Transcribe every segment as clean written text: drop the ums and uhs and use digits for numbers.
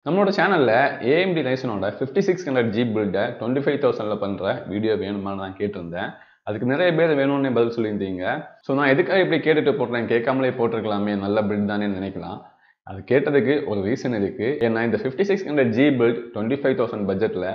நம்மளோட சேனல்ல AMD Ryzenோட 5600G build 25,000ல பண்ற வீடியோ வேணுமான்னு நான் கேட்டிருந்தேன். அதுக்கு நிறைய பேர் வேணும்னு பதில் சொல்லியிருந்தீங்க. ஸோ நான் எதுக்காக இப்படி கேட்டுட்டு போடுறேன், கேட்காமலே போட்டிருக்கலாமே, நல்ல பில்ட் தானே நினைக்கலாம். அது கேட்டதுக்கு ஒரு ரீசன் இருக்கு. ஏன்னா இந்த 5600G build 25,000 பட்ஜெட்ல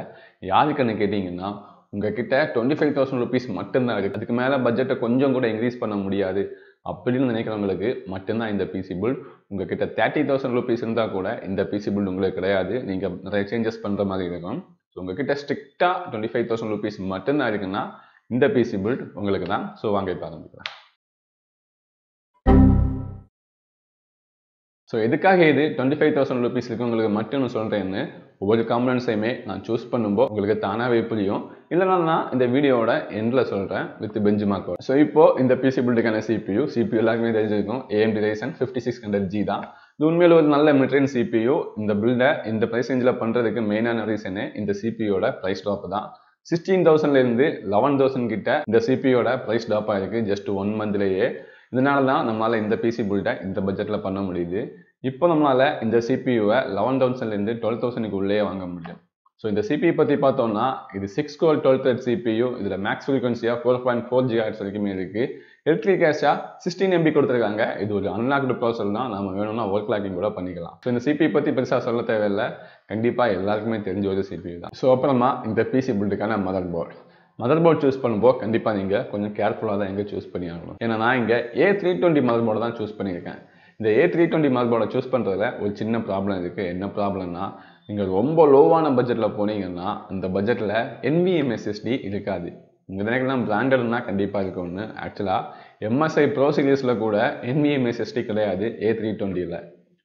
யாருக்குன்னு கேட்டீங்கன்னா, உங்ககிட்ட 25,000 rupees மட்டும்தான் இருக்கு. அதுக்கு மேல பட்ஜெட்டை கொஞ்சம் கூட இன்க்ரீஸ் பண்ண முடியாது அப்படின்னு நினைக்கிறவங்களுக்கு மட்டும்தான் இந்த பிசி பில்ட். உங்ககிட்ட 30,000 rupees இருந்தால் கூட இந்த பிசி பில்ட் உங்களுக்கு கிடையாது. நீங்கள் நிறைய சேஞ்சஸ் பண்ணுற மாதிரி இருக்கும். ஸோ உங்ககிட்ட ஸ்ட்ரிக்டாக 25,000 rupees மட்டும்தான் இருக்குன்னா இந்த பிசி பில்ட் உங்களுக்கு தான். ஸோ வாங்க இப்போ ஆரம்பிக்கலாம். ஸோ எதுக்காக இது 25,000 rupees உங்களுக்கு மட்டும்னு சொல்கிறேன்னு ஒவ்வொரு காம்பனன்ஸையுமே நான் சூஸ் பண்ணும்போது உங்களுக்கு தானாகவே புரியும். இல்லைனா நான் இந்த வீடியோவோட எண்டில் சொல்கிறேன் வித் பெஞ்ச் மார்க்கோட. ஸோ இப்போது இந்த பிசி பில்டுக்கான CPU எல்லாருக்குமே தெரிஞ்சிருக்கும். AMD Ryzen 5600G தான். இது உண்மையில் ஒரு நல்ல மிட்ரேஞ்ச் CPU. இந்த பில்டை இந்த ப்ரைஸ் ரேஞ்சில் பண்ணுறதுக்கு மெயினான ரீசனே இந்த CPUவோட ப்ரைஸ் ட்ராப் தான். 16,000லேருந்து 11,000 கிட்ட இந்த CPUவோட ப்ரைஸ் ட்ராப் ஆகிருக்கு ஜஸ்ட் 1 மந்த்லேயே. இதனால தான் நம்மளால் இந்த பிசி பில்டை இந்த பட்ஜெட்டில் பண்ண முடியுது. இப்போ நம்மளால் இந்த CPUவை 11,000லேருந்து 12,000க்கு உள்ளே வாங்க முடியும். ஸோ இந்த CPU பற்றி பார்த்தோம்னா இது 6 core 12 thread CPU. இதில் மேக்ஸ் ஃப்ரீக்வன்சியாக 4.4 GHz வரைக்குமே இருக்குது. எலக்ட்ரிக் கேஷாக 16 MB கொடுத்துருக்காங்க. இது ஒரு அன்லாக்டு ப்ராசர் தான். நம்ம வேணும்னா ஒர்க் லாக்கிங் கூட பண்ணிக்கலாம். ஸோ இந்த CPU பற்றி பெருசாக சொல்ல தேவையில்லை. கண்டிப்பாக எல்லாருக்குமே தெரிஞ்ச ஒரு CPU தான். ஸோ அப்புறமா இந்த பிசி பில்டுக்கான மதர் போர்டு சூஸ் பண்ணும்போது கண்டிப்பாக நீங்கள் கொஞ்சம் கேர்ஃபுல்லாக தான் எங்கே சூஸ் பண்ணி ஆகணும். ஏன்னா நான் இங்கே A320 மதர் போர்டு தான் சூஸ் பண்ணியிருக்கேன். இந்த A320 மதர் போர்டை சூஸ் பண்ணுறதுல ஒரு சின்ன ப்ராப்ளம் இருக்குது. என்ன ப்ராப்ளம்னா, நீங்கள் ரொம்ப லோவான பட்ஜெட்டில் போனீங்கன்னா அந்த பட்ஜெட்டில் NVMe SSD இருக்காது. உங்கள் நினைக்கலாம் பிராண்டட்னா கண்டிப்பாக இருக்கும்னு. ஆக்சுவலாக MSI ப்ரோ சீரீஸில் கூட NVMe SSD கிடையாது A320ல்.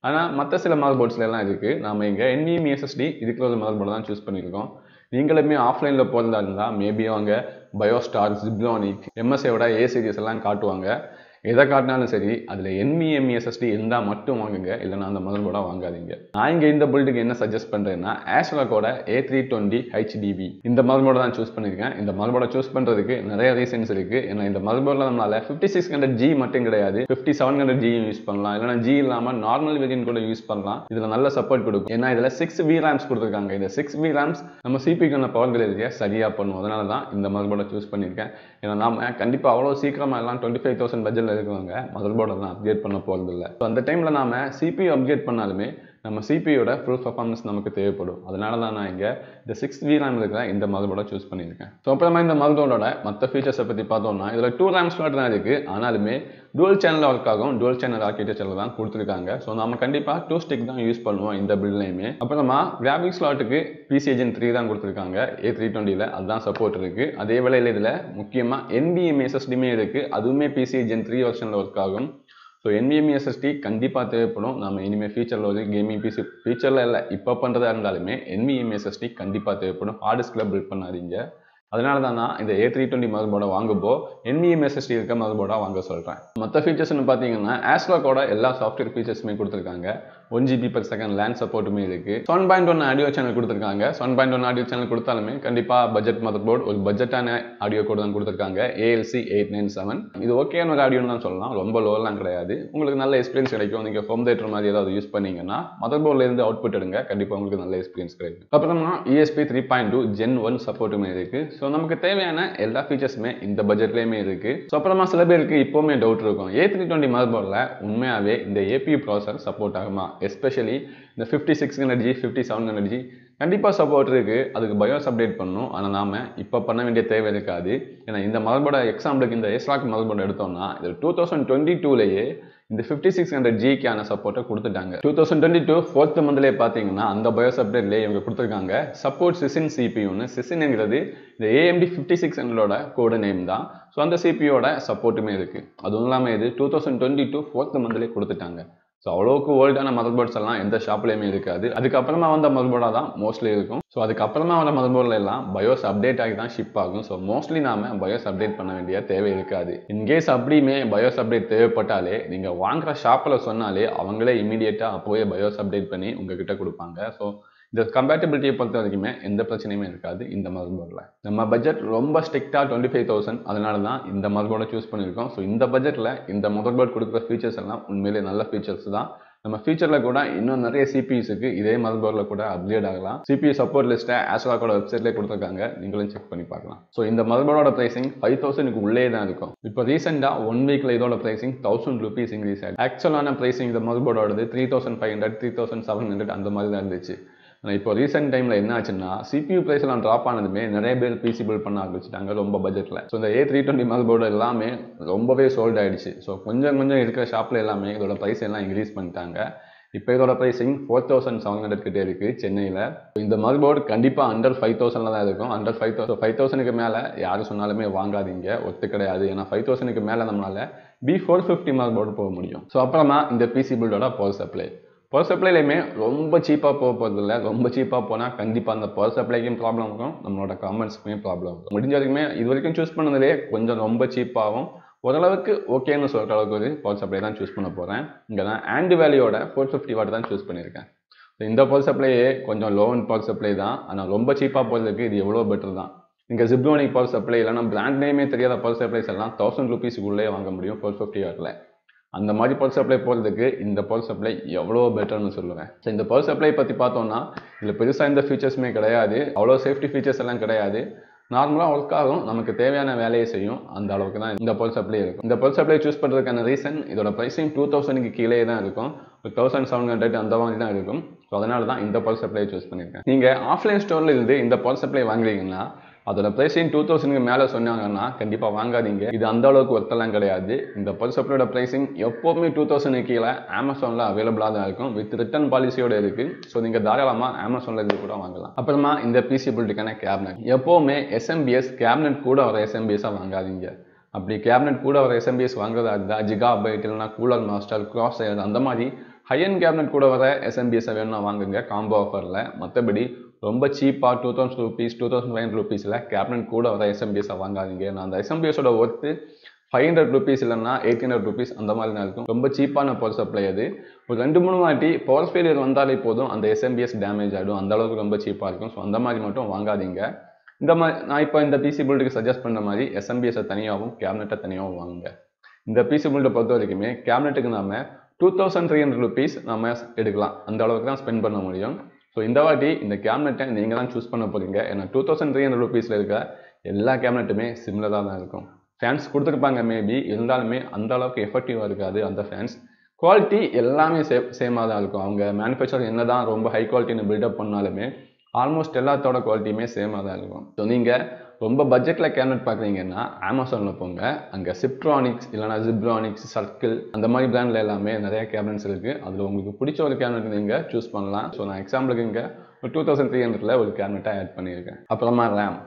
ஆனால் மற்ற சில மதர் போர்ட்ஸ்லாம் இருக்குது. நாம் இங்கே NVMe SSD இருக்கிற ஒரு மதர் போர்டு தான் சூஸ் பண்ணியிருக்கோம். நீங்களுமே ஆஃப்லைனில் போகிறதா இருந்தால் மேபி அவங்க பயோஸ்டார், ஜிப்லானிக், MSIயோட A சீரிஸ் எல்லாம் காட்டுவாங்க. எதை காட்டினாலும் சரி அதில் NVMe SSD இருந்தால் மட்டும் வாங்குங்க, இல்லைனா அந்த மதர் போர்டாக வாங்காதீங்க. நான் இங்கே இந்த பில்டுக்கு என்ன சஜஸ்ட் பண்ணுறேன்னா, ஆஸ்ட்ராக்கோட A320 HDV இந்த மதர் போர்டை தான் சூஸ் பண்ணியிருக்கேன். இந்த மதர் போர்டை சூஸ் பண்ணுறதுக்கு நிறைய ரீசன்ஸ் இருக்குது. ஏன்னா இந்த மதர் போர்டில் நம்மளால் 5600G மட்டும் கிடையாது, 5700G யூஸ் பண்ணலாம், இல்லைனா G இல்லாமல் நார்மல் வேரியன்ட் கூட யூஸ் பண்ணலாம். இதில் நல்ல சப்போர்ட் கொடுக்கும். ஏன்னா இதில் 6 VRAMs கொடுத்துருக்காங்க. இந்த 6 VRAMs நம்ம CPUக்கான பவர் டெலிவரியை சரியாக பண்ணுவோம். அதனால தான் இந்த மதர் போர்டை சூஸ் பண்ணியிருக்கேன். ஏன்னா நாம் கண்டிப்பாக அவ்வளோ சீக்கிரமாக எல்லாம் 25,000 பட்ஜெட்டில் இருக்கிறவங்க மதர் போர்டெல்லாம் அப்கிரேட் பண்ண போகிறது இல்லை. ஸோ அந்த டைமில் நாம் CPU அப்கிரேட் பண்ணாலுமே நம்ம CPUவோட ஃபுல் பர்ஃபார்மன்ஸ் நமக்கு தேவைப்படும். அதனால தான் நான் இங்கே இந்த 6 VRAM இருக்கிற இந்த மதர் போர்டை சூஸ் பண்ணியிருக்கேன். ஸோ அப்புறமா இந்த மதர் போர்டோட மற்ற ஃபீச்சர்ஸை பற்றி பார்த்தோம்னா, இதில் 2 RAM ஸ்லாட் தான் இருக்குது. ஆனாலுமே dual channel ஒர்க் ஆகும். dual channel ஆர்கிடெக்சரில் தான் கொடுத்துருக்காங்க. ஸோ நம்ம கண்டிப்பாக 2 stick தான் யூஸ் பண்ணுவோம் இந்த பில்ட்லையுமே. அப்புறமா கிராஃபிக்ஸ் ஸ்லாட்டுக்கு PCIe Gen 3 தான் கொடுத்துருக்காங்க A320ல். அதுதான் சப்போர்ட் இருக்குது. அதே வேளையில் இதில் முக்கியமாக NVMe SSDமே இருக்குது. அதுவுமே PCIe Gen 3 வெர்ஷனில் ஒர்க் ஆகும். ஸோ NVMe SSD கண்டிப்பாக தேவைப்படும். நம்ம இனிமேல் ஃபியூச்சரில் ஒரு கேமிங் பிசி ஃபியூச்சரில் இல்லை இப்போ பண்ணுறதா இருந்தாலுமே NVMe SSD கண்டிப்பாக தேவைப்படும். ஹார்ட் டிஸ்கில் பில்ட் பண்ணாதீங்க. அதனால தான் நான் இந்த A320 மதர் போர்டை வாங்கும்போ NVMe SSD இருக்க மதர் போர்டாக வாங்க சொல்கிறேன். மற்ற ஃபீச்சர்ஸ்னு பார்த்தீங்கன்னா ஆஸ்ட்ராக்கோட எல்லா சாஃப்ட்வேர் ஃபீச்சர்ஸுமே கொடுத்துருக்காங்க. 1GB/s LAN சப்போர்ட்டுமே இருக்குது. 7.1 ஆடியோ சேனல் கொடுத்துருக்காங்க. 7.1 ஆடியோ சேனல் கொடுத்தாலுமே கண்டிப்பாக பட்ஜெட் மதர் போர்டு, ஒரு பட்ஜெட்டான ஆடியோ கோடு தான் கொடுத்துருக்காங்க. ALC 897 இது ஓகேயான ஒரு ஆடியோன்னு தான் சொல்லலாம். ரொம்ப லோவெல்லாம் கிடையாது. உங்களுக்கு நல்ல எக்ஸ்பீரியன்ஸ் கிடைக்கும். நீங்கள் ஹோம் தேட்டர் மாதிரி ஏதாவது யூஸ் பண்ணீங்கன்னா மதர் போர்ட்லேருந்து அவுட்புட் எடுங்க, கண்டிப்பாக உங்களுக்கு நல்ல எக்ஸ்பீரியன்ஸ் கிடைக்கும். அப்புறமா ESP 3.2 Gen 1 சப்போர்ட்டுமே இருக்குது. ஸோ நமக்கு தேவையான எல்லா ஃபீச்சர்ஸுமே இந்த பட்ஜெட்லேயுமே இருக்குது. ஸோ அப்புறமா சில பேருக்கு இப்போவுமே டவுட் இருக்கும், A320 மதர் போர்டில் உண்மையாகவே இந்த APU ப்ராசர் சப்போர்ட் ஆகுமா? எஸ்பெஷலி இந்த 5600G 5700G கண்டிப்பாக சப்போர்ட் இருக்குது. அதுக்கு பயோஸ் அப்டேட் பண்ணணும். ஆனால் நாம் இப்போ பண்ண வேண்டிய தேவை இருக்காது. ஏன்னா இந்த மதர் போர்டை எக்ஸாம்பிளுக்கு இந்த ASRock மதர் போர்டு எடுத்தோம்னா இது 2022லேயே இந்த 5600Gக்கான சப்போர்ட்டை கொடுத்துட்டாங்க. 2022 4th மந்த்லேயே பார்த்தீங்கன்னா அந்த பயோஸ் அப்டேட்லேயே இவங்க கொடுத்துருக்காங்க சப்போர்ட் சிசின் CPUன்னு. சிசின்ங்கிறது இந்த AMD 5600ஓட கோடு நேம் தான். ஸோ அந்த CPUவோட சப்போர்ட்டுமே இருக்குது. அதுவும் இல்லாமல் இது 2022 4th மந்த்லேயே கொடுத்துட்டாங்க. ஸோ அவ்வளோக்கு ஓல்டான மதர் போர்ட்ஸ் எல்லாம் எந்த ஷாப்லேயுமே இருக்காது. அதுக்கப்புறமா வந்த மதர் போர்டாக தான் மோஸ்ட்லி இருக்கும். ஸோ அதுக்கப்புறமா வந்த மதர் போர்டில் எல்லாம் பயோஸ் அப்டேட் ஆகி தான் ஷிப் ஆகும். ஸோ மோஸ்ட்லி நாம் பயோஸ் அப்டேட் பண்ண வேண்டிய தேவை இருக்காது. இன்கேஸ் அப்படியுமே பயோஸ் அப்டேட் தேவைப்பட்டாலே நீங்கள் வாங்குற ஷாப்பில் சொன்னாலே அவங்களே இமீடியட்டாக அப்போவே பயோஸ் அப்டேட் பண்ணி உங்ககிட்ட கொடுப்பாங்க. ஸோ இந்த கம்பேட்டபிலிட்டியை பொறுத்த வரைக்குமே எந்த பிரச்சனையுமே இருக்காது இந்த மதர் போர்டில். நம்ம பட்ஜெட் ரொம்ப ஸ்ட்ரிக்டாக 25,000. அதனால தான் இந்த மதர் போர்டை சூஸ் பண்ணியிருக்கோம். ஸோ இந்த பட்ஜெட்டில் இந்த மதர் போர்டு கொடுக்குற ஃபீச்சர்ஸ் எல்லாம் உண்மையிலே நல்ல ஃபீச்சர்ஸ் தான். நம்ம ஃபியூச்சரில் கூட இன்னும் நிறைய சிபியூஸுக்கு இதே மதர்போர்டில் கூட அப்கிரேட் ஆகலாம். சிபியூ சப்போர்ட் லிஸ்ட்டை ஆஸ்ட்ராக்கோட வெப்சைட்லேயே கொடுத்துருக்காங்க, நீங்களும் செக் பண்ணி பார்க்கலாம். ஸோ இந்த மதர்போர்டோட ப்ரைசிங் 5000க்கு உள்ளே தான் இருக்கும். இப்போ ரீசெண்டாக 1 வீக்கில் இதோட ப்ரைசிங் 1000 rupees இன்க்ரீஸ் ஆகிடுச்சு. ஆக்சுவலான ப்ரைசிங் இந்த மதர்போர்டோடது 3500 3700 அந்த மாதிரி தான் இருந்துச்சு. ஆனால் இப்போ ரீசெண்ட் டைமில் என்ன ஆச்சுன்னா சிபியூ ப்ரைஸ்லாம் ட்ராப் ஆனதுமே நிறைய பேர் பிசி பில்ட் பண்ண ஆரம்பிச்சிட்டாங்க ரொம்ப பட்ஜெட்டில். ஸோ இந்த A320 மதர்போர்டு எல்லாமே ரொம்பவே சோல்ட் ஆகிடுச்சு. ஸோ கொஞ்சம் இருக்கிற ஷாப்பில் எல்லாமே இதோட ப்ரைஸ் எல்லாம் இன்க்ரீஸ் பண்ணிட்டாங்க. இப்போ இதோட ப்ரைஸிங் 4700 கிட்டே இருக்குது சென்னையில். இந்த மதர்போர்டு கண்டிப்பாக அண்டர் 5000 தான் இருக்கும். அண்டர் 5000க்கு மேலே யார் சொன்னாலுமே வாங்காதீங்க, ஒத்து கிடையாது. ஏன்னா 5000க்கு மேலே நம்மளால் B450 மதர்போர்டு போக முடியும். ஸோ அப்புறமா இந்த பிசி பில்டோட பவர் சப்ளைலையுமே ரொம்ப சீப்பாக போகிறதில்ல. ரொம்ப சீப்பாக போனால் கண்டிப்பாக அந்த பவர் சப்ளைக்கும் ப்ராப்ளம் இருக்கும், நம்மளோட கமெண்ட்ஸ்க்குமே ப்ராப்ளம் இருக்கும். முடிஞ்ச வரைக்குமே இது வரைக்கும் சூஸ் பண்ணதுலேயே கொஞ்சம் ரொம்ப சீப்பாகவும் ஓரளவுக்கு ஓகேன்னு சொல்கிற அளவுக்கு ஒரு பவர் சப்ளை தான் சூஸ் பண்ண போகிறேன். இங்கே தான் AMD வேல்யூவோட 450 வாட் தான் சூஸ் பண்ணியிருக்கேன். இந்த பவர் சப்ளையே கொஞ்சம் லோ அண்ட் பவர் சப்ளை தான், ஆனால் ரொம்ப சீப்பாக போகிறதுக்கு இது எவ்வளோ பெட்டர் தான். இங்கே ஜிப்ரோனிக் பவர் சப்ளை இல்லைனா பிராண்ட் நேமே தெரியாத பவர் சப்ளைஸ் எல்லாம் 1000 rupeesக்குள்ளே வாங்க முடியும் 450 வாட்டில். அந்த மாதிரி பவர் சப்ளை போகிறதுக்கு இந்த பவர் சப்ளை எவ்வளோ பெட்டர்னு சொல்லுவேன். ஸோ இந்த பவர் சப்ளை பற்றி பார்த்தோம்னா இதில் பெருசாக எந்த ஃபீச்சர்ஸுமே கிடையாது, அவ்வளோ சேஃப்டி ஃபீச்சர்ஸ் எல்லாம் கிடையாது. நார்மலாக ஒர்க் ஆகும், நமக்கு தேவையான வேலையை செய்யும், அந்த அளவுக்கு தான் இந்த பவர் சப்ளை இருக்கும். இந்த பவர் சப்ளை சூஸ் பண்ணுறதுக்கான ரீசன் இதோட ப்ரைஸிங் 2000க்கு கீழே தான் இருக்கும், 1700 அந்த மாதிரி தான் இருக்கும். ஸோ அதனால தான் இந்த பவர் சப்ளையை சூஸ் பண்ணியிருக்கேன். நீங்கள் ஆஃப்லைன் ஸ்டோரில் இருந்து இந்த பவர் சப்ளை வாங்குறீங்கன்னா அதோட ப்ரைஸிங் 2000க்கு மேலே சொன்னாங்கன்னா கண்டிப்பாக வாங்காதீங்க, இது அந்த அளவுக்கு ஒர்த்தெல்லாம் கிடையாது. இந்த பவர் சப்ளையோட ப்ரைஸிங் எப்போவுமே 2000க்கு கீழே அமேசானில் அவைலபிளாக தான் இருக்கும், வித் ரிட்டர்ன் பாலிசியோடு இருக்குது. ஸோ நீங்கள் தாராளமாக அமேசானில் இருந்து கூட வாங்கலாம். அப்புறமா இந்த பிசி பில்டுக்கான கேபினட், எப்போவுமே எஸ்எம்பிஎஸ் கேபினட் கூட வர எஸ்எம்பிஎஸாக வாங்காதீங்க. அப்படி கேபினட் கூட வர எஸ்எம்பிஎஸ் வாங்குறதா இருந்தால் ஜிகாபைட் இல்லைனா கூலர் மாஸ்டர் கிராஸ் ஏர் அந்த மாதிரி ஹையன் கேபினட் கூட வர எஸ்எம்பிஎஸை வேணும்னா வாங்குங்க காம்போ ஆஃபரில். மற்றபடி ரொம்ப சீப்பாக 2000 rupees 2500 rupeesல கேபினட் கூட வர எஸ்எம்பிஎஸை வாங்காதீங்க. நான் அந்த எஸ்எம்பிஎஸோட ஒர்த்து 500 rupees இல்லைனா 800 rupees அந்த மாதிரி தான் இருக்கும். ரொம்ப சீப்பான பவர் சப்ளை அது. ஒரு 2-3 வாட்டி பவர் ஃபெயிலியர் வந்தாலே போதும் அந்த எஸ்எம்பிஎஸ் டேமேஜ் ஆகிடும், அந்த அளவுக்கு ரொம்ப சீப்பாக இருக்கும். ஸோ அந்த மாதிரி மட்டும் வாங்காதீங்க. இந்த மாதிரி நான் இப்போ இந்த பிசி பில்டுக்கு சஜஸ்ட் பண்ணுற மாதிரி எஸ்எம்பிஎஸை தனியாகவும் கேபினட்டை தனியாகவும் வாங்குங்க. இந்த பிசி பில்டை பொறுத்த வரைக்குமே கேபினட்டுக்கு நம்ம 2300 rupees நம்ம எடுக்கலாம், அந்த அளவுக்கு தான் ஸ்பெண்ட் பண்ண முடியும். ஸோ இந்த வாட்டி இந்த கேபினட்டை நீங்கள் தான் சூஸ் பண்ண போகிறீங்க. ஏன்னா 2300 rupeesல இருக்க எல்லா கேபினட்டுமே சிமிலராக தான் இருக்கும். ஃபேன்ஸ் கொடுத்துருப்பாங்க மேபி, இருந்தாலுமே அந்த அளவுக்கு எஃபெக்டிவாக இருக்காது அந்த ஃபேன்ஸ். குவாலிட்டி எல்லாமே சேமாக தான் இருக்கும். அவங்க மேனுஃபேக்சர் என்ன தான் ரொம்ப ஹை குவாலிட்டின்னு பில்டப் பண்ணாலுமே ஆல்மோஸ்ட் எல்லாத்தோட குவாலிட்டியுமே சேமாக தான் இருக்கும். ஸோ நீங்கள் ரொம்ப பட்ஜெட்டில் கேபினட் பார்க்குறீங்கன்னா அமேசானில் போங்க, அங்கே சிப்ட்ரானிக்ஸ் இல்லைனா ஜிப்ரானிக்ஸ் சர்க்கிள் அந்த மாதிரி பிராண்டில் எல்லாமே நிறைய கேபினட்ஸ் இருக்குது. அதில் உங்களுக்கு பிடிச்ச ஒரு கேபினட் நீங்கள் சூஸ் பண்ணலாம். ஸோ நான் எக்ஸாம்பிளுக்கு இங்கே ஒரு 2300ல் ஒரு கேபினட்டாக ஆட் பண்ணியிருக்கேன். அப்புறமா ரேம்,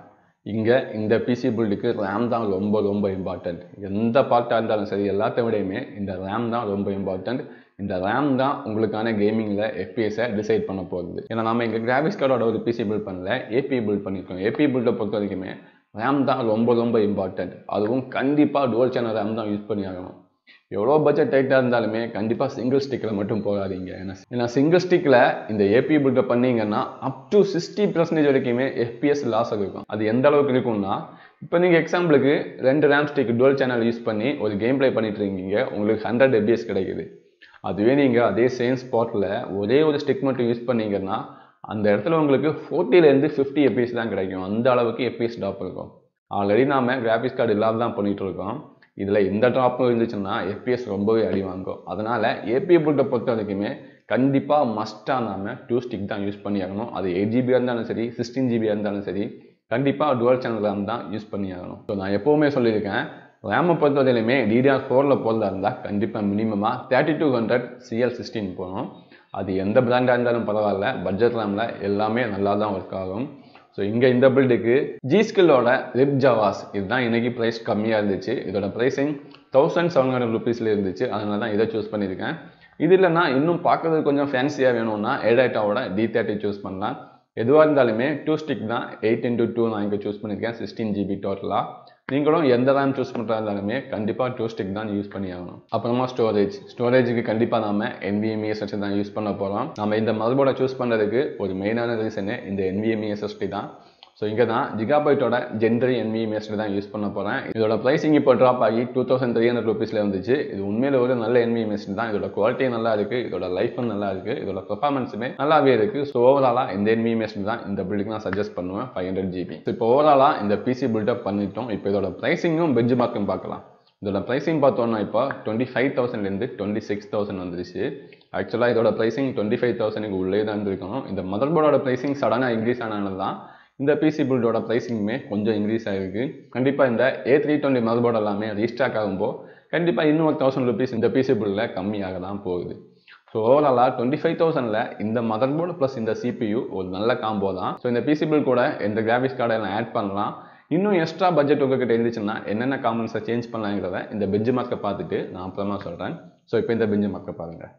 இங்கே இந்த பிசி பில்டுக்கு ரேம் தான் ரொம்ப இம்பார்ட்டன்ட். எந்த பார்ட்டாக இருந்தாலும் சரி எல்லாத்த விடையுமே இந்த ரேம் தான் ரொம்ப இம்பார்ட்டன்ட். இந்த ரேம் தான் உங்களுக்கான கேமிங்கில் எஃப்பிஎஸை டிசைட் பண்ண போகுது. ஏன்னா நம்ம இங்கே கிராஃபிக்ஸ் கார்டோட ஒரு பிசி பில்ட் பண்ணல, ஏபி பில்ட் பண்ணியிருக்கோம். ஏபி பில்டை பொறுத்த வரைக்குமே ரேம் தான் ரொம்ப இம்பார்ட்டன்ட். அதுவும் கண்டிப்பாக டுவல் சேனல் ரேம் தான் யூஸ் பண்ணி ஆகணும். எவ்வளோ பட்ஜெட் டைட்டாக இருந்தாலுமே கண்டிப்பாக சிங்கிள் ஸ்டிக்கில் மட்டும் போகாதீங்க. ஏன்னா சிங்கிள் ஸ்டிக்கில் இந்த ஏபி பில்டை பண்ணிங்கன்னா அப் டு 60% வரைக்குமே எஃப்பிஎஸ் லாஸ் இருக்கும். அது எந்த அளவுக்கு இருக்கும்னா, இப்போ நீங்கள் எக்ஸாம்பிளுக்கு 2 RAM stick twelve channel use பண்ணி ஒரு கேம் பிளே பண்ணிட்டு இருக்கீங்க, உங்களுக்கு 100 fps கிடைக்குது. அதுவே நீங்கள் அதே சேம் ஸ்பாட்டில் ஒரே ஒரு ஸ்டிக் மட்டும் யூஸ் பண்ணீங்கன்னா அந்த இடத்துல உங்களுக்கு 40லேருந்து 50 fps தான் கிடைக்கும். அந்த அளவுக்கு fps ட்ராப் இருக்கும். ஆல்ரெடி நாம் கிராஃபிக்ஸ் கார்டு இல்லாத தான் பண்ணிகிட்டு இருக்கோம். இதில் இந்த ட்ராப்பும் இருந்துச்சுன்னா fps ரொம்பவே அடி வாங்கும். அதனால் ஏபி பில்டை பொறுத்த வரைக்குமே கண்டிப்பாக மஸ்ட்டாக நாம் 2 ஸ்டிக் தான் யூஸ் பண்ணி ஆகணும். அது 8GB இருந்தாலும் சரி 16GB இருந்தாலும் சரி கண்டிப்பாக டுவல் சேனல் ரேம் தான் யூஸ் பண்ணி ஆகணும். ஸோ நான் எப்போவுமே சொல்லியிருக்கேன், ரேமை பொறுத்தவரையிலுமே DDR4ல் போகிறதா இருந்தால் கண்டிப்பாக மினிமமாக 3200 CL16 போகணும். அது எந்த பிராண்டாக இருந்தாலும் பரவாயில்ல, பட்ஜெட் ரேமில் எல்லாமே நல்லா தான் ஒர்க் ஆகும். ஸோ இங்கே இந்த பில்டுக்கு ஜிஸ்கில்லோட ரிப் ஜவாஸ் இதுதான் இன்றைக்கி ப்ரைஸ் கம்மியாக இருந்துச்சு. இதோட ப்ரைஸிங் 1700 rupeesல இருந்துச்சு, அதனால தான் இதை சூஸ் பண்ணியிருக்கேன். இது இல்லைனா இன்னும் பார்க்குறது கொஞ்சம் ஃபேன்சியாக வேணும்னா ஏடாட்டாவோட D30 சூஸ் பண்ணலாம். எதுவாக இருந்தாலுமே 2 ஸ்டிக் தான், 8x2 நான் இங்கே சூஸ் பண்ணியிருக்கேன், 16GB டோட்டலாக. நீங்களும் எந்த ரேம் சூஸ் பண்ணுறா இருந்தாலுமே கண்டிப்பாக 2 ஸ்டிக் தான் யூஸ் பண்ணி ஆகணும். அப்புறமா ஸ்டோரேஜுக்கு கண்டிப்பாக நம்ம NVMe SSD தான் யூஸ் பண்ண போகிறோம். நம்ம இந்த மதர்போர்டை சூஸ் பண்ணுறதுக்கு ஒரு மெயினான ரீசனே இந்த NVMe SSD தான். ஸோ இங்கே தான் ஜிகாபைட்டோட ஜென்ரி NVMe தான் யூஸ் பண்ண போகிறேன். இதோட ப்ரைஸிங் இப்போ ட்ராப் ஆகி 2300 ரூபீஸில் வந்துச்சு. இது உண்மையில ஒரு நல்ல NVMe தான். இதோட குவாலிட்டி நல்லா இருக்குது, இதோட லைஃபும் நல்லா இருக்குது, இதோட பெர்ஃபார்மன்ஸுமே நல்லாவே இருக்குது. ஸோ ஓவராலாக இந்த NVMe தான் இந்த பில்டுக்கு நான் சஜஸ்ட் பண்ணுவேன் 500 GB. ஸோ இப்போ ஓவராலாக இந்த PC பில்டப் பண்ணிட்டோம். இப்போ இதோட ப்ரைஸிங்கும் பெஞ்ச் மார்க்கும் பார்க்கலாம். இதோட ப்ரைஸிங் பார்த்தோன்னா இப்போ 25,000லேருந்து 26,000 வந்துருச்சு. ஆக்சுவலாக இதோட ப்ரைஸிங் 25,000க்கு உள்ளே தான் இருந்திருக்கணும். இந்த மதர் போர்டோட ப்ரைஸிங் சடனாக இன்க்ரீஸ் ஆனது தான் இந்த PC பில்டோட ப்ரைஸிங்குமே கொஞ்சம் இன்க்ரீஸ் ஆகிருக்கு. கண்டிப்பாக இந்த A320 மதர் போர்டு எல்லாமே ரீஸ்டாக் ஆகும்போது கண்டிப்பாக இன்னும் 1,000 ரூபீஸ் இந்த PC பில்டில் கம்மியாக தான் போகுது. ஸோ ஓவராலாக 25,000ல் இந்த மதர் போர்டு ப்ளஸ் இந்த CPU ஒரு நல்ல காம்போ தான். ஸோ இந்த PC பில் கூட இந்த கிராஃபிக்ஸ் கார்டை எல்லாம் ஆட் பண்ணலாம். இன்னும் எக்ஸ்ட்ரா பட்ஜெட் உங்ககிட்ட இருந்துச்சுன்னா என்னென்ன காமெண்ட்ஸை சேஞ்ச் பண்ணலாங்கிறத இந்த பெஞ்ச் மார்க்கை பார்த்துட்டு நான் அப்புறமா சொல்கிறேன். ஸோ இப்போ இந்த பெஞ்ச் மார்க்கை பாருங்கள்.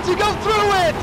To go through it!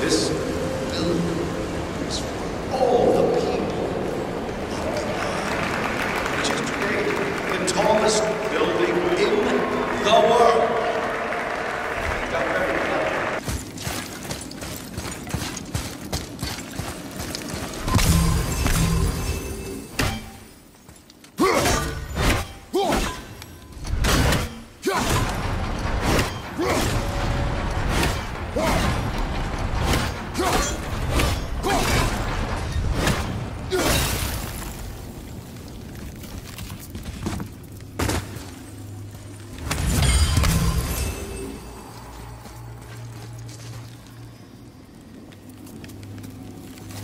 this building is for all the people of the world, which is to create the tallest building in the world.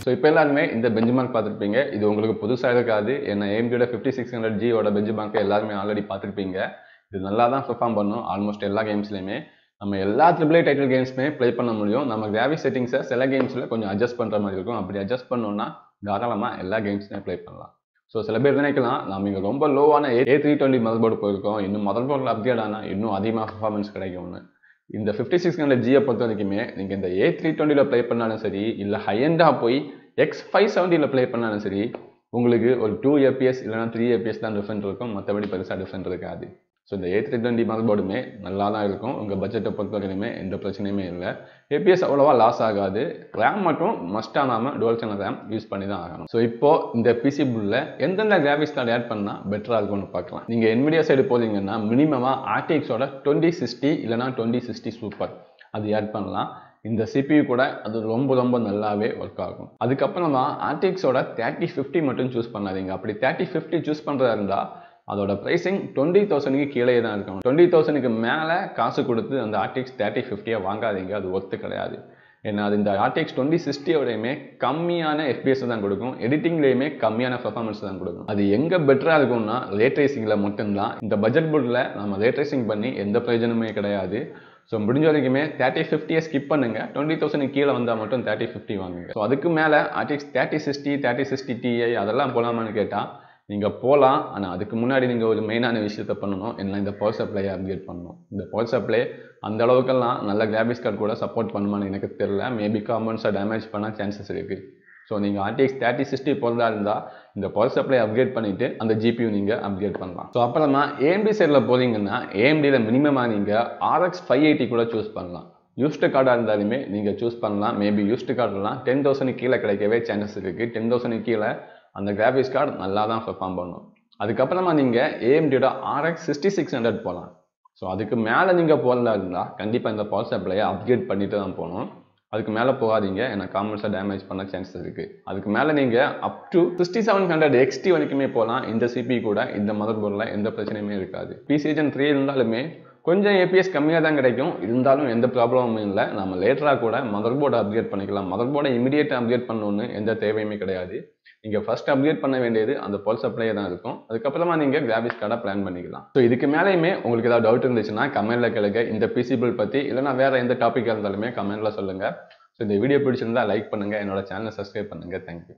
So இப்போ எல்லாருமே இந்த பெஞ்ச்மார்க் பார்த்துருப்பீங்க. இது உங்களுக்கு புதுசாக இருக்காது. ஏன்னா AMDயோட 5600G பெஞ்ச்மார்க்கை எல்லாருமே ஆல்ரெடி பார்த்துருப்பீங்க. இது நல்லா தான் பெர்ஃபார்ம் பண்ணும் ஆல்மோஸ்ட் எல்லா கேம்ஸ்லையுமே. நம்ம எல்லா AAA டைட்டில் கேம்ஸுமே ப்ளே பண்ண முடியும். நம்ம கிராஃபிக்ஸ் செட்டிங்ஸை சில கேம்ஸில் கொஞ்சம் அட்ஜஸ்ட் பண்ணுற மாதிரி இருக்கும். அப்படி அட்ஜஸ்ட் பண்ணோன்னா தாராளமாக எல்லா கேம்ஸுமே ப்ளே பண்ணலாம். ஸோ சில பேர் நினைக்கலாம் நம்ம இங்கே ரொம்ப லோவான A320 மதர் போர்டு போயிருக்கோம், இன்னும் மதர் போர்டில் அப்கிரேட் ஆனால் இன்னும் அதிகமாக பர்ஃபார்மன்ஸ் கிடைக்கும்னு. இந்த 5600G பொறுத்த வரைக்குமே நீங்கள் இந்த A320 ப்ளே பண்ணாலும் சரி, இல்லை ஹையண்டாக போய் X570 ப்ளே பண்ணாலும் சரி, உங்களுக்கு ஒரு 2 FPS இல்லைனா 3 FPS தான் டிஃப்ரெண்ட் இருக்கும். மற்றபடி பெருசாக டிஃப்ரெண்ட் இருக்காது. ஸோ இந்த A320 மதர் போர்டுமே நல்லா தான் இருக்கும். உங்கள் பட்ஜெட்டை பொறுத்த வரைக்குமே எந்த பிரச்சனையுமே இல்லை. APS அவ்வளோவா லாஸ் ஆகாது. ரேம் மட்டும் மஸ்ட் ஆகாமல் டுவல் சேனல் ரேம் யூஸ் பண்ணி தான் ஆகணும். ஸோ இப்போது இந்த பிசி புல்ல எந்தெந்த கிராஃபிக்ஸ் கார்டு ஆட் பண்ணால் பெட்டராக இருக்கும்னு பார்க்கலாம். நீங்கள் NVIDIA சைடு போகிறீங்கன்னா மினிமமாக RTXோட 2060 இல்லைனா 2060 சூப்பர் அது ஆட் பண்ணலாம். இந்த CPU கூட அது ரொம்ப நல்லாவே ஒர்க் ஆகும். அதுக்கப்புறமா RTXோட 3050 மட்டும் சூஸ் பண்ணாதீங்க. அப்படி 3050 சூஸ் பண்ணுறதா இருந்தால் அதோட ப்ரைஸிங் 20,000க்கு கீழே தான் இருக்கணும். 20,000க்கு மேலே காசு கொடுத்து அந்த RTX 3050 வாங்காதீங்க. அது ஒர்த்து கிடையாது. ஏன்னா அது இந்த RTX 2060 கம்மியான FPS தான் கொடுக்கும். எடிட்டிங்லேயுமே கம்மியான பெர்ஃபார்மன்ஸ் தான் கொடுக்கும். அது எங்கே பெட்டராக இருக்கும்னா ரேட் ரேசிங்கில் மட்டும்தான். இந்த பட்ஜெட் போர்டில் நம்ம ரேட் ரேசிங் பண்ணி எந்த பிரயோஜனமே கிடையாது. ஸோ முடிஞ்ச வரைக்குமே 3050 ஸ்கிப் பண்ணுங்க. 20,000க்கு கீழே வந்தால் மட்டும் 3050 வாங்குங்க. ஸோ அதுக்கு மேலே RTX 3060 3060 Ti அதெல்லாம் போகலாமான்னு கேட்டால் நீங்கள் போகலாம். ஆனால் அதுக்கு முன்னாடி நீங்கள் ஒரு மெயினான விஷயத்தை பண்ணணும். என்ன இந்த பவர் சப்ளையை அப்கிரேட் பண்ணணும். இந்த பவர் சப்ளை அந்த அளவுக்கெல்லாம் நல்ல கிராஃபிக்ஸ் கார்டு கூட சப்போர்ட் பண்ணுமான்னு எனக்கு தெரியல. மேபி காம்பவுண்ட்ஸை டேமேஜ் பண்ண சான்சஸ் இருக்குது. ஸோ நீங்கள் RTX 3060 போகிறதா இருந்தால் இந்த பவர் சப்ளை அப்கிரேட் பண்ணிவிட்டு அந்த GPU நீங்கள் அப்கிரேட் பண்ணலாம். ஸோ அப்புறமா AMD சைடில் போகிறீங்கன்னா AMDயில் மினிமமாக நீங்கள் RX 580 கூட சூஸ் பண்ணலாம். யூஸ்டு கார்டாக இருந்தாலுமே நீங்கள் சூஸ் பண்ணலாம். மேபி யூஸ்டு கார்டெலாம் 10,000க்கு கீழே கிடைக்கவே சான்சஸ் இருக்குது. 10,000க்கு கீழே அந்த கிராஃபிக்ஸ் கார்டு நல்லா தான் பெர்ஃபார்ம் பண்ணும். அதுக்கப்புறமா நீங்கள் AMDயோட RX 6600 போகலாம். ஸோ அதுக்கு மேலே நீங்கள் போகிறதா இருந்தால் கண்டிப்பாக இந்த பவர் சப்ளையை அப்கிரேட் பண்ணிட்டு தான் போகணும். அதுக்கு மேலே போகாதீங்க. ஏன்னா காம்பவுண்ட்ஸை டேமேஜ் பண்ண சான்சஸ் இருக்குது. அதுக்கு மேலே நீங்கள் அப் டு 6700 XT வரைக்குமே போகலாம். இந்த CPU கூட இந்த மதர் போர்டில் எந்த பிரச்சனையுமே இருக்காது. PCGen 3 இருந்தாலுமே கொஞ்சம் APS கம்மியாக தான் கிடைக்கும். இருந்தாலும் எந்த ப்ராப்ளமும் இல்லை. நம்ம லேட்டராக கூட மதர் போர்டை அப்கிரேட் பண்ணிக்கலாம். மதர் போர்டை இமீடியட்டாக அப்கிரேட் பண்ணணுன்னு எந்த தேவையுமே கிடையாது. நீங்கள் ஃபர்ஸ்ட் அப்கிரேட் பண்ண வேண்டியது அந்த பவர் சப்ளையே தான் இருக்கும். அதுக்கப்புறமா நீங்கள் கிராஃபிக்ஸ் கார்டை பிளான் பண்ணிக்கலாம். ஸோ இதுக்கு மேலேயுமே உங்களுக்கு ஏதாவது டவுட் இருந்துச்சுன்னா கமெண்ட்டில் கேளுங்க. இந்த பிசி பில் பற்றி இல்லைனா வேறு எந்த டாப்பிக்காக இருந்தாலுமே கமெண்ட்டில் சொல்லுங்கள். ஸோ இந்த வீடியோ பிடிச்சிருந்தா லைக் பண்ணுங்கள். என்னோட சேனலை சப்ஸ்கிரைப் பண்ணுங்கள். தேங்க்யூ.